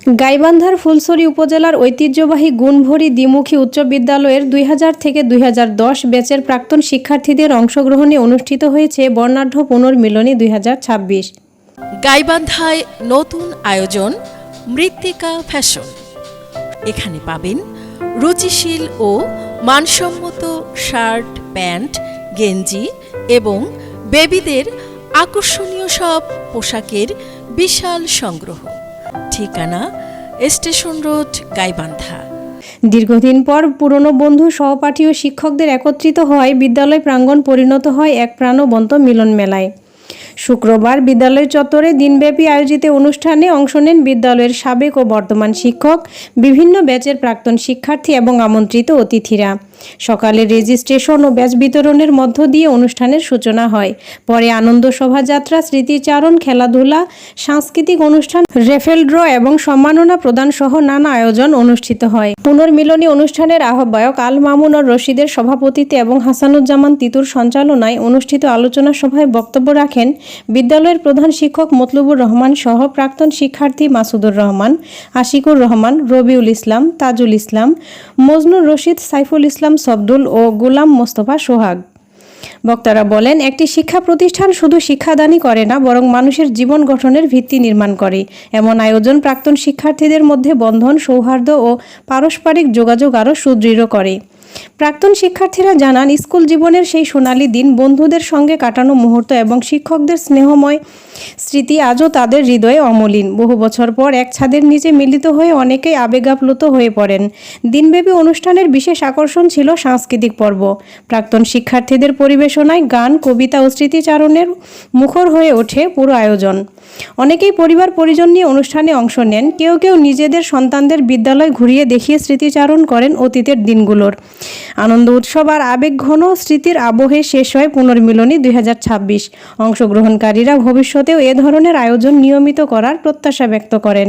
গাইবান্ধার ফুলছড়ি উপজেলার ঐতিহ্যবাহী গুণভরী দ্বিমুখী উচ্চ বিদ্যালয়ের 2000 থেকে 2010 ব্যাচের প্রাক্তন শিক্ষার্থীদের অংশগ্রহণে অনুষ্ঠিত হয়েছে বর্ণাঢ্য পুনর্মিলনী 2026। গাইবান্ধায় নতুন আয়োজন মৃত্তিকা ফ্যাশন। এখানে পাবেন রুচিশীল ও মানসম্মত শার্ট, প্যান্ট, গেঞ্জি এবং বেবিদের আকর্ষণীয় সব পোশাকের বিশাল সংগ্রহ। ঠিকানা স্টেশন রোড, গাইবান্ধা। দীর্ঘদিন পর পুরনো বন্ধু, সহপাঠী ও শিক্ষকদের একত্রিত হওয়ায় বিদ্যালয় প্রাঙ্গণ পরিণত হয় এক প্রাণবন্ত মিলন মেলায়। শুক্রবার বিদ্যালয় চত্বরে দিনব্যাপী আয়োজিত অনুষ্ঠানে অংশ নেন বিদ্যালয়ের সাবেক ও বর্তমান শিক্ষক, বিভিন্ন ব্যাচের প্রাক্তন শিক্ষার্থী এবং আমন্ত্রিত অতিথিরা। সকালে রেজিস্ট্রেশন ও ব্যাচ বিতরণের মধ্য দিয়ে অনুষ্ঠানের সূচনা হয়। পরে আনন্দ শোভাযাত্রা, স্মৃতিচারণ, খেলাধুলা, সাংস্কৃতিক অনুষ্ঠান, রেফেল ড্র এবং সম্মাননা প্রদান সহ নানা আয়োজন অনুষ্ঠিত হয়। পুনর্মিলনী অনুষ্ঠানের আহ্বায়ক আল মামুনুর রশিদের সভাপতিত্বে এবং হাসানুজ্জামান তিতুর সঞ্চালনায় অনুষ্ঠিত আলোচনা সভায় বক্তব্য রাখেন বিদ্যালয়ের প্রধান শিক্ষক মতলুবুর রহমান সহ প্রাক্তন শিক্ষার্থী মাসুদুর রহমান, আশিকুর রহমান, রবিউল ইসলাম, তাজুল ইসলাম, মজনুর রশিদ, সাইফুল ইসলাম সবদুল ও গোলাম মোস্তফা সোহাগ। বক্তারা বলেন, একটি শিক্ষা প্রতিষ্ঠান শুধু শিক্ষাদানই করে না, বরং মানুষের জীবন গঠনের ভিত্তি নির্মাণ করে। এমন আয়োজন প্রাক্তন শিক্ষার্থীদের মধ্যে বন্ধন, সৌহার্দ্য ও পারস্পরিক যোগাযোগ আরও সুদৃঢ় করে। প্রাক্তন শিক্ষার্থীরা জানান, স্কুল জীবনের সেই সোনালী দিন, বন্ধুদের সঙ্গে কাটানো মুহূর্ত এবং শিক্ষকদের স্নেহময় স্মৃতি আজও তাদের হৃদয়ে অমলিন। বহু বছর পর এক ছাদের নিচে মিলিত হয়ে অনেকেই আবেগাপ্লুত হয়ে পড়েন। দিনব্যাপী অনুষ্ঠানের বিশেষ আকর্ষণ ছিল সাংস্কৃতিক পর্ব। প্রাক্তন শিক্ষার্থীদের পরিবেশনায় গান, কবিতা ও স্মৃতিচারণের মুখর হয়ে ওঠে পুরো আয়োজন। অনেকেই পরিবার পরিজন নিয়ে অনুষ্ঠানে অংশ নেন। কেউ কেউ নিজেদের সন্তানদের বিদ্যালয় ঘুরিয়ে দেখিয়ে স্মৃতিচারণ করেন অতীতের দিনগুলোর। আনন্দ উৎসব আর আবেগঘন স্মৃতির আবহে শেষ হয় পুনর্মিলনী 2026। অংশগ্রহণকারীরা ভবিষ্যতেও এ ধরনের আয়োজন নিয়মিত করার প্রত্যাশা ব্যক্ত করেন।